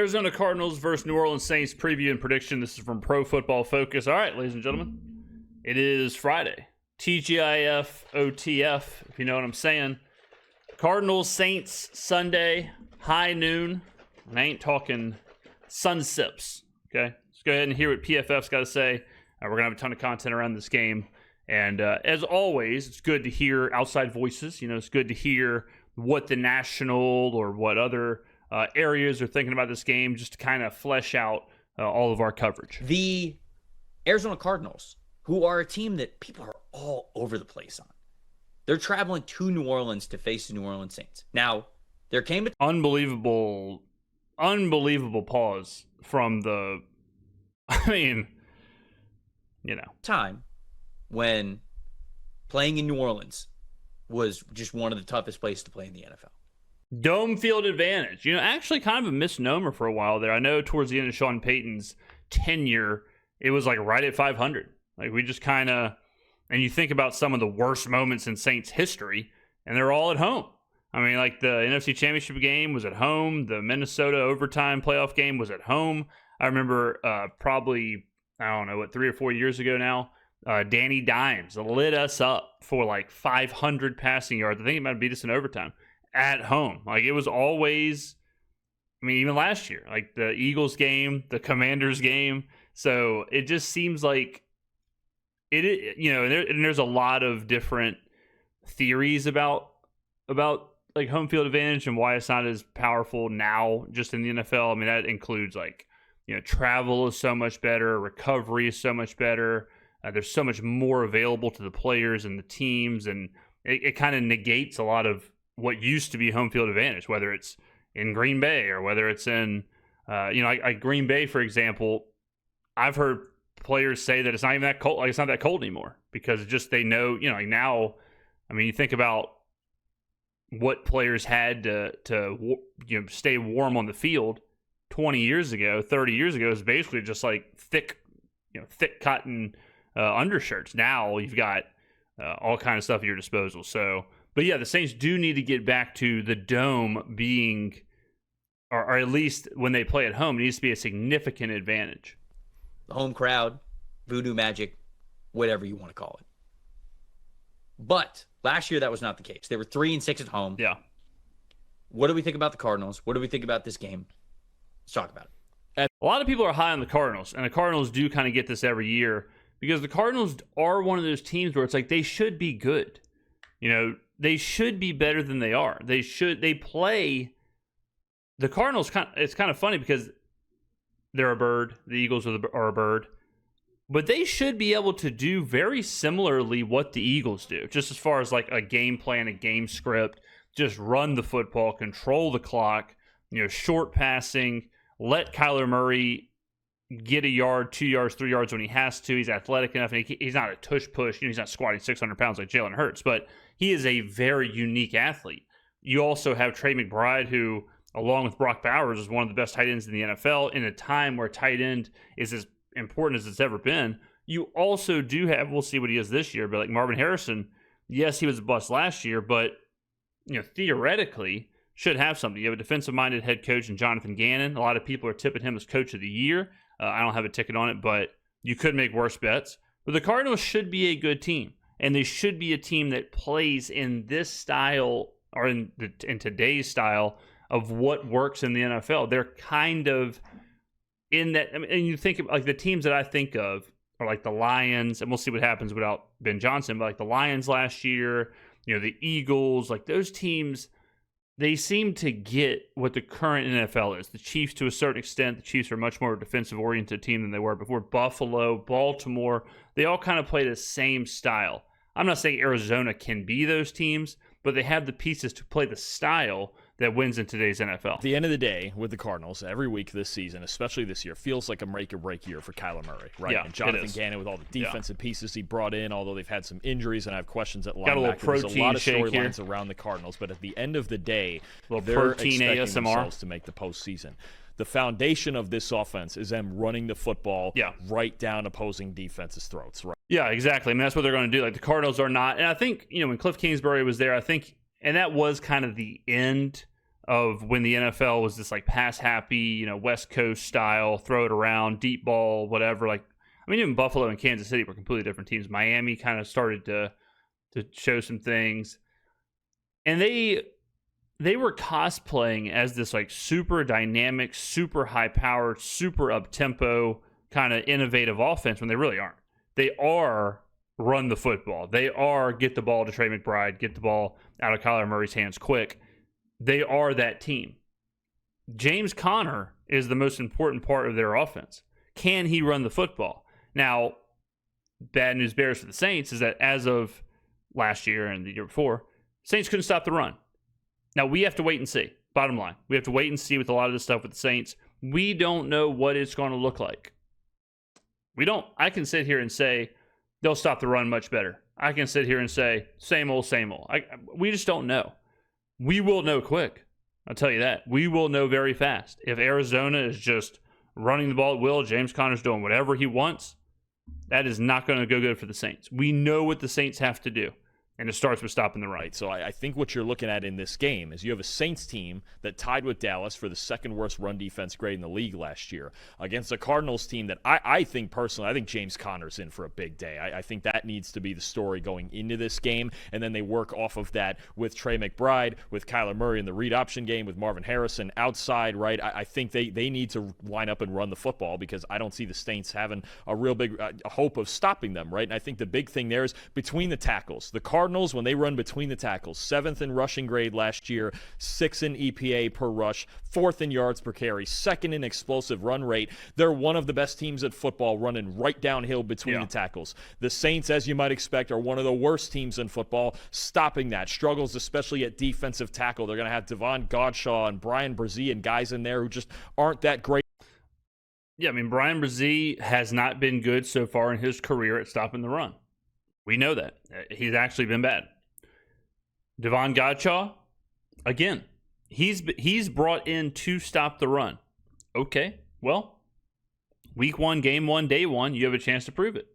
Arizona Cardinals versus New Orleans Saints preview and prediction. This is from Pro Football Focus. All right, ladies and gentlemen, it is Friday. TGIF, OTF, if you know what I'm saying. Cardinals Saints Sunday, high noon. And I ain't talking sun sips, okay? Let's go ahead and hear what PFF's got to say. We're going to have a ton of content around this game. And as always, it's good to hear outside voices. You know, it's good to hear what the national or what other areas are thinking about this game, just to kind of flesh out all of our coverage. The Arizona Cardinals, who are a team that people are all over the place on. They're traveling to New Orleans to face the New Orleans Saints. Now, there came a unbelievable pause from the, I mean, you know, time when playing in New Orleans was just one of the toughest places to play in the NFL. Dome field advantage. You know, actually kind of a misnomer for a while there. I know towards the end of Sean Payton's tenure, it was like right at 500. Like we just kind of, and you think about some of the worst moments in Saints history, and they're all at home. I mean, like the NFC Championship game was at home. The Minnesota overtime playoff game was at home. I remember probably, I don't know, 3 or 4 years ago now, Danny Dimes lit us up for like 500 passing yards. I think he might have beat us in overtime at home. Like it was always, I mean, even last year, like the Eagles game, the Commanders game. So it just seems like it, you know, and there's a lot of different theories about like home field advantage and why it's not as powerful now just in the NFL. I mean, that includes like, you know, travel is so much better, recovery is so much better. There's so much more available to the players and the teams, and it kind of negates a lot of what used to be home field advantage, whether it's in Green Bay or whether it's in, you know, like Green Bay, for example. I've heard players say that it's not even that cold, like it's not that cold anymore because just they know, you know, like now, I mean, you think about what players had to you know, stay warm on the field 20 years ago, 30 years ago is basically just like thick cotton undershirts. Now you've got all kind of stuff at your disposal. So, but yeah, the Saints do need to get back to the dome being, or at least when they play at home, it needs to be a significant advantage. The home crowd, voodoo magic, whatever you want to call it. But last year that was not the case. They were 3-6 at home. Yeah. What do we think about the Cardinals? What do we think about this game? Let's talk about it. A lot of people are high on the Cardinals, and the Cardinals do kind of get this every year because the Cardinals are one of those teams where it's like they should be good. You know, they should be better than they are. They play the Cardinals. It's kind of funny because they're a bird. The Eagles are a bird. But they should be able to do very similarly what the Eagles do, just as far as like a game plan, a game script, just run the football, control the clock, you know, short passing, let Kyler Murray get a yard, 2 yards, 3 yards when he has to. He's athletic enough, and he's not a tush push. You know, he's not squatting 600 pounds like Jalen Hurts, but he is a very unique athlete. You also have Trey McBride, who, along with Brock Bowers, is one of the best tight ends in the NFL in a time where tight end is as important as it's ever been. You also do have, we'll see what he is this year, but like Marvin Harrison, yes, he was a bust last year, but you know, theoretically should have something. You have a defensive-minded head coach in Jonathan Gannon. A lot of people are tipping him as coach of the year. I don't have a ticket on it, but you could make worse bets. But the Cardinals should be a good team, and they should be a team that plays in this style or in today's style of what works in the NFL. They're kind of in that, I mean, and you think of, like, the teams that I think of are like the Lions, and we'll see what happens without Ben Johnson, but like the Lions last year, you know, the Eagles, like those teams, they seem to get what the current NFL is. The Chiefs, to a certain extent, the Chiefs are much more a defensive-oriented team than they were before. Buffalo, Baltimore, they all kind of play the same style. I'm not saying Arizona can be those teams, but they have the pieces to play the style that wins in today's NFL. At the end of the day, with the Cardinals, every week this season, especially this year, feels like a make-or-break year for Kyler Murray, right? Yeah, and Jonathan Gannon with all the defensive pieces he brought in, although they've had some injuries, and I have questions at linebacker. There's a lot of storylines around the Cardinals, but at the end of the day, they're expecting themselves to make the postseason. The foundation of this offense is them running the football right down opposing defenses' throats, right? Yeah, exactly. I mean, that's what they're going to do. Like, the Cardinals are not, and I think, you know, when Cliff Kingsbury was there, I think, and that was kind of the end of when the NFL was this like pass happy, West Coast style, throw it around, deep ball, whatever. Like, I mean, even Buffalo and Kansas City were completely different teams. Miami kind of started to show some things, and they were cosplaying as this like super dynamic, super high powered, super up tempo kind of innovative offense when they really aren't. They are run the football. They are get the ball to Trey McBride, get the ball out of Kyler Murray's hands quick. They are that team. James Conner is the most important part of their offense. Can he run the football? Now, bad news bears for the Saints is that as of last year and the year before, Saints couldn't stop the run. Now, we have to wait and see. Bottom line, we have to wait and see with a lot of this stuff with the Saints. We don't know what it's going to look like. I can sit here and say they'll stop the run much better. I can sit here and say same old, same old. We just don't know. We will know quick. I'll tell you that. We will know very fast. If Arizona is just running the ball at will, James Conner's doing whatever he wants, that is not going to go good for the Saints. We know what the Saints have to do. And it starts with stopping the run. Right. So I think what you're looking at in this game is you have a Saints team that tied with Dallas for the second worst run defense grade in the league last year against a Cardinals team that I think personally, I think James Conner's in for a big day. I think that needs to be the story going into this game. And then they work off of that with Trey McBride, with Kyler Murray in the read option game, with Marvin Harrison outside, right? I think they need to line up and run the football because I don't see the Saints having a real big hope of stopping them, right? And I think the big thing there is between the tackles. The Cardinals, when they run between the tackles, 7th in rushing grade last year, 6th in EPA per rush, 4th in yards per carry, 2nd in explosive run rate. They're one of the best teams at football running right downhill between the tackles. The Saints, as you might expect, are one of the worst teams in football, stopping that. Struggles especially at defensive tackle. They're going to have Devon Godshaw and Brian Brzee and guys in there who just aren't that great. Yeah, I mean, Brian Brzee has not been good so far in his career at stopping the run. We know that. He's actually been bad. Devon Godshaw, again, he's brought in to stop the run. Okay, well, week 1, game 1, day 1, you have a chance to prove it.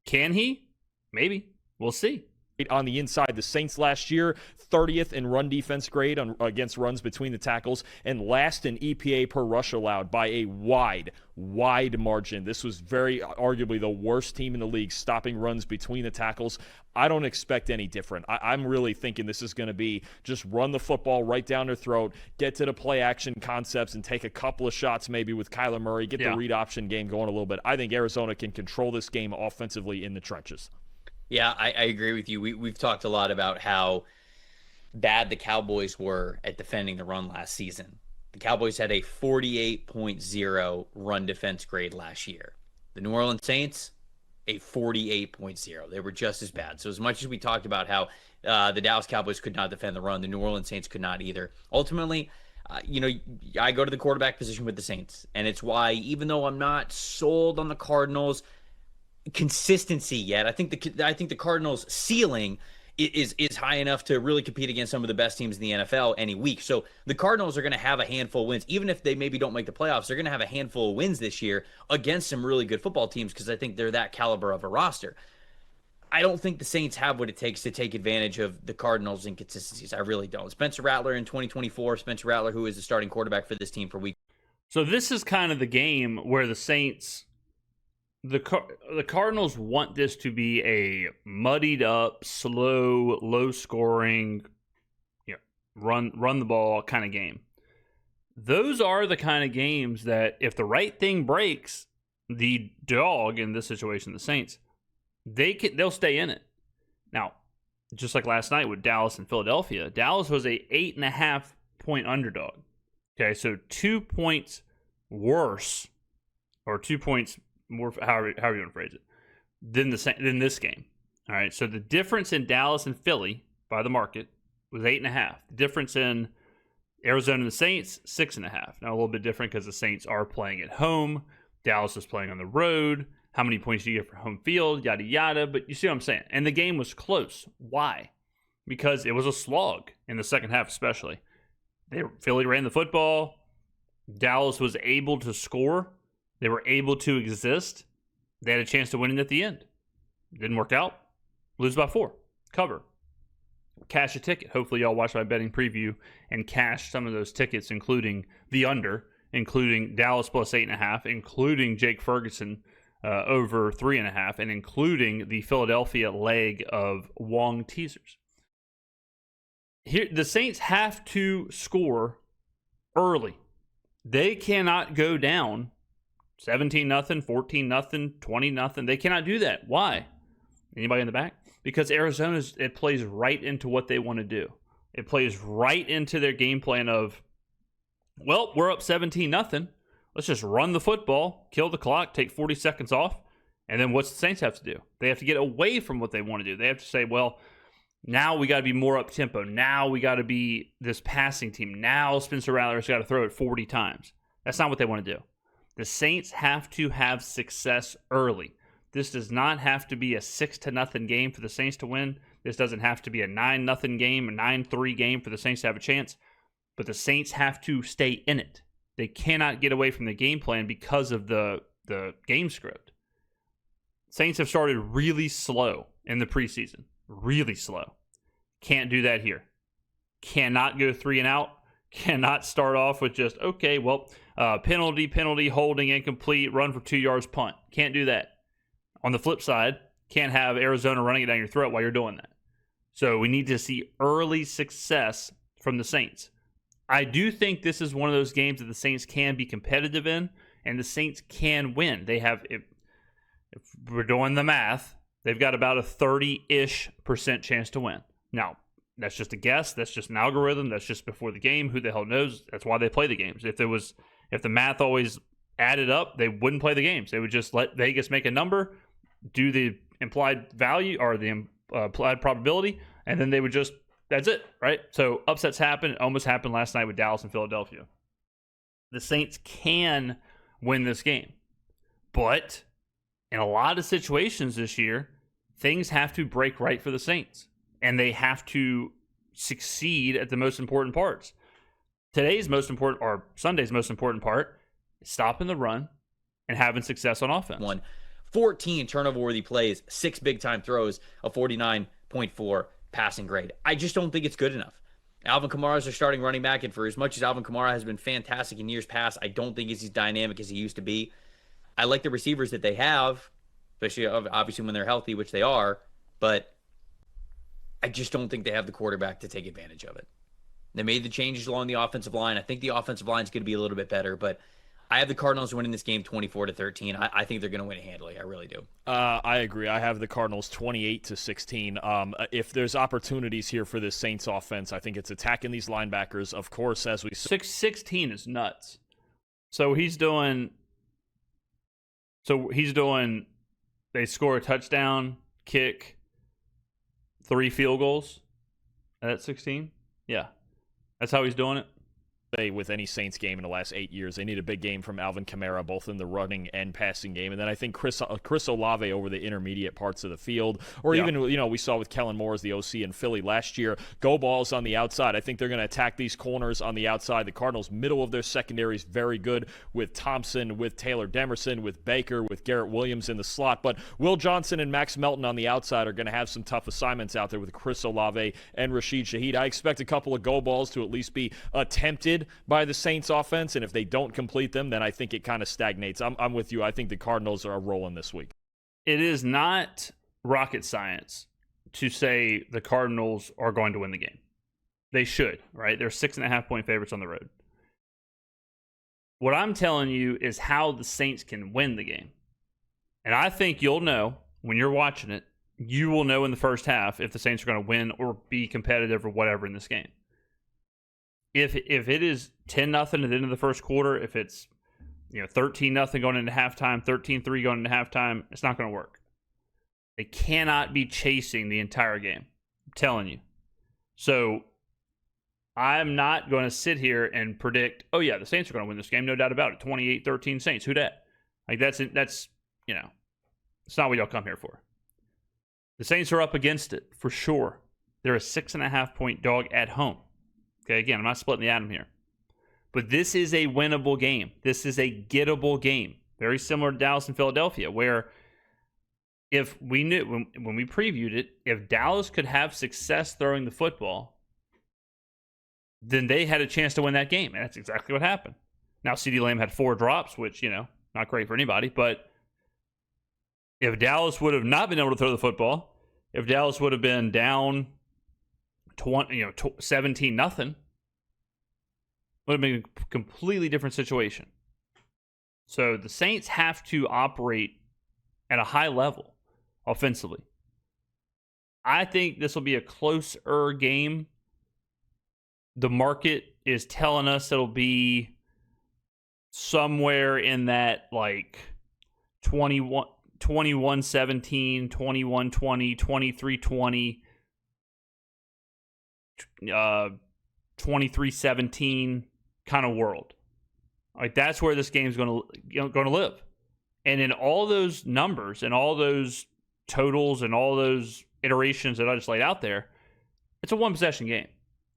Can he? Maybe. We'll see. On the inside, the Saints last year, 30th in run defense grade against runs between the tackles, and last in EPA per rush allowed by a wide margin. This was very arguably the worst team in the league stopping runs between the tackles. I don't expect any different. I'm really thinking this is going to be just run the football right down their throat, get to the play action concepts, and take a couple of shots maybe with Kyler Murray, get the read option game going a little bit. I think Arizona can control this game offensively in the trenches. Yeah, I agree with you. We've talked a lot about how bad the Cowboys were at defending the run last season. The Cowboys had a 48.0 run defense grade last year. The New Orleans Saints, a 48.0. They were just as bad. So as much as we talked about how the Dallas Cowboys could not defend the run, the New Orleans Saints could not either. Ultimately, I go to the quarterback position with the Saints, and it's why even though I'm not sold on the Cardinals consistency yet, I think the Cardinals ceiling is high enough to really compete against some of the best teams in the NFL any week. So the Cardinals are going to have a handful of wins. Even if they maybe don't make the playoffs, they're going to have a handful of wins this year against some really good football teams because I think they're that caliber of a roster. I don't think the Saints have what it takes to take advantage of the Cardinals' inconsistencies. I really don't. Spencer Rattler in 2024, Spencer Rattler, who is the starting quarterback for this team for week. So this is kind of the game where the Saints... The Cardinals want this to be a muddied up, slow, low scoring, run the ball kind of game. Those are the kind of games that if the right thing breaks, the dog, in this situation, the Saints, they'll stay in it. Now, just like last night with Dallas and Philadelphia, Dallas was a 8.5 point underdog. Okay, so 2 points worse, or 2 points more, however you want to phrase it, than this game. All right, so the difference in Dallas and Philly by the market was 8.5. The difference in Arizona and the Saints, 6.5. Now a little bit different because the Saints are playing at home. Dallas is playing on the road. How many points do you get for home field? Yada yada. But you see what I'm saying? And the game was close. Why? Because it was a slog in the second half, especially. Philly ran the football. Dallas was able to score. They were able to exist. They had a chance to win it at the end. Didn't work out. Lose by 4. Cover. cash a ticket. Hopefully y'all watch my betting preview and cash some of those tickets, including the under, including Dallas plus 8.5, including Jake Ferguson over 3.5, and including the Philadelphia leg of Wong teasers. Here, the Saints have to score early. They cannot go down 17-0, 14-0, 20-0. They cannot do that. Why? Anybody in the back? Because it plays right into what they want to do. It plays right into their game plan of, well, we're up 17-0. Let's just run the football, kill the clock, take 40 seconds off, and then what's the Saints have to do? They have to get away from what they want to do. They have to say, well, now we got to be more up-tempo. Now we got to be this passing team. Now Spencer Rattler has got to throw it 40 times. That's not what they want to do. The Saints have to have success early. This does not have to be a 6-0 game for the Saints to win. This doesn't have to be a 9-0 game, a 9-3 game for the Saints to have a chance. But the Saints have to stay in it. They cannot get away from the game plan because of the game script. Saints have started really slow in the preseason. Really slow. Can't do that here. Cannot go 3 and out. Cannot start off with just, okay, well, penalty, holding, incomplete, run for 2 yards, punt. Can't do that. On the flip side, can't have Arizona running it down your throat while you're doing that. So we need to see early success from the Saints. I do think this is one of those games that the Saints can be competitive in, and the Saints can win. They have, if we're doing the math, they've got about a 30-ish% chance to win. Now, that's just a guess. That's just an algorithm. That's just before the game. Who the hell knows? That's why they play the games. If the math always added up, they wouldn't play the games. They would just let Vegas make a number, do the implied value or the implied probability, and then they would just, that's it, right? So upsets happen. It almost happened last night with Dallas and Philadelphia. The Saints can win this game. But in a lot of situations this year, things have to break right for the Saints. And they have to succeed at the most important parts. Today's most important, or Sunday's most important part, is stopping the run and having success on offense. 14 turnover-worthy plays, 6 big-time throws, a 49.4 passing grade. I just don't think it's good enough. Alvin Kamara's their starting running back, and for as much as Alvin Kamara has been fantastic in years past, I don't think he's as dynamic as he used to be. I like the receivers that they have, especially obviously when they're healthy, which they are, but I just don't think they have the quarterback to take advantage of it. They made the changes along the offensive line. I think the offensive line is going to be a little bit better, but I have the Cardinals winning this game 24-13. I think they're going to win it handily. I really do. I agree. I have the Cardinals 28-16. If there's opportunities here for this Saints offense, I think it's attacking these linebackers. Of course, as we 6-16 is nuts. So he's doing. They score a touchdown, kick, 3 field goals. At 16, yeah, that's how he's doing it. With any Saints game in the last 8 years, they need a big game from Alvin Kamara, both in the running and passing game. And then I think Chris Olave over the intermediate parts of the field, or even, we saw with Kellen Moore as the OC in Philly last year, go balls on the outside. I think they're going to attack these corners on the outside. The Cardinals' middle of their secondary is very good with Thompson, with Taylor Demerson, with Baker, with Garrett Williams in the slot. But Will Johnson and Max Melton on the outside are going to have some tough assignments out there with Chris Olave and Rashid Shaheed. I expect a couple of go balls to at least be attempted by the Saints offense, and if they don't complete them, then I think it kind of stagnates. I'm with you. I think the Cardinals are rolling this week. It is not rocket science to say the Cardinals are going to win the game. They should, right? They're 6.5-point favorites on the road. What I'm telling you is how the Saints can win the game. And I think you'll know when you're watching it, you will know in the first half if the Saints are going to win or be competitive or whatever in this game. If it is 10-0 at the end of the first quarter, if it's 13-0 going into halftime, 13-3 going into halftime, it's not going to work. They cannot be chasing the entire game. I'm telling you. So I'm not going to sit here and predict, oh yeah, the Saints are going to win this game, no doubt about it. 28-13 Saints. Who dat? Like that's it's not what y'all come here for. The Saints are up against it for sure. They're a 6.5-point dog at home. Okay, again, I'm not splitting the atom here. But this is a winnable game. This is a gettable game. Very similar to Dallas and Philadelphia, where if we knew when we previewed it, if Dallas could have success throwing the football, then they had a chance to win that game. And that's exactly what happened. Now, CeeDee Lamb had 4 drops, which, not great for anybody. But if Dallas would have not been able to throw the football, if Dallas would have been down 17-0, would have been a completely different situation. So the Saints have to operate at a high level offensively. I think this will be a closer game. The market is telling us it'll be somewhere in that 21-17, 21-20, 23-20, 23-17 kind of world. That's where this game's going to live. And in all those numbers and all those totals and all those iterations that I just laid out there, it's a 1-possession game.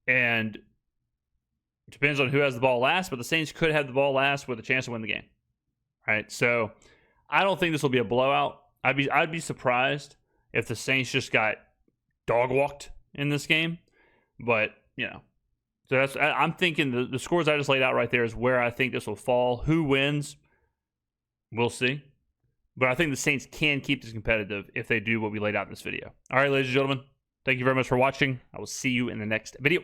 And it depends on who has the ball last, but the Saints could have the ball last with a chance to win the game. Right? So I don't think this will be a blowout. I'd be surprised if the Saints just got dog walked in this game. But, so I'm thinking the scores I just laid out right there is where I think this will fall. Who wins? We'll see. But I think the Saints can keep this competitive if they do what we laid out in this video. All right, ladies and gentlemen, thank you very much for watching. I will see you in the next video.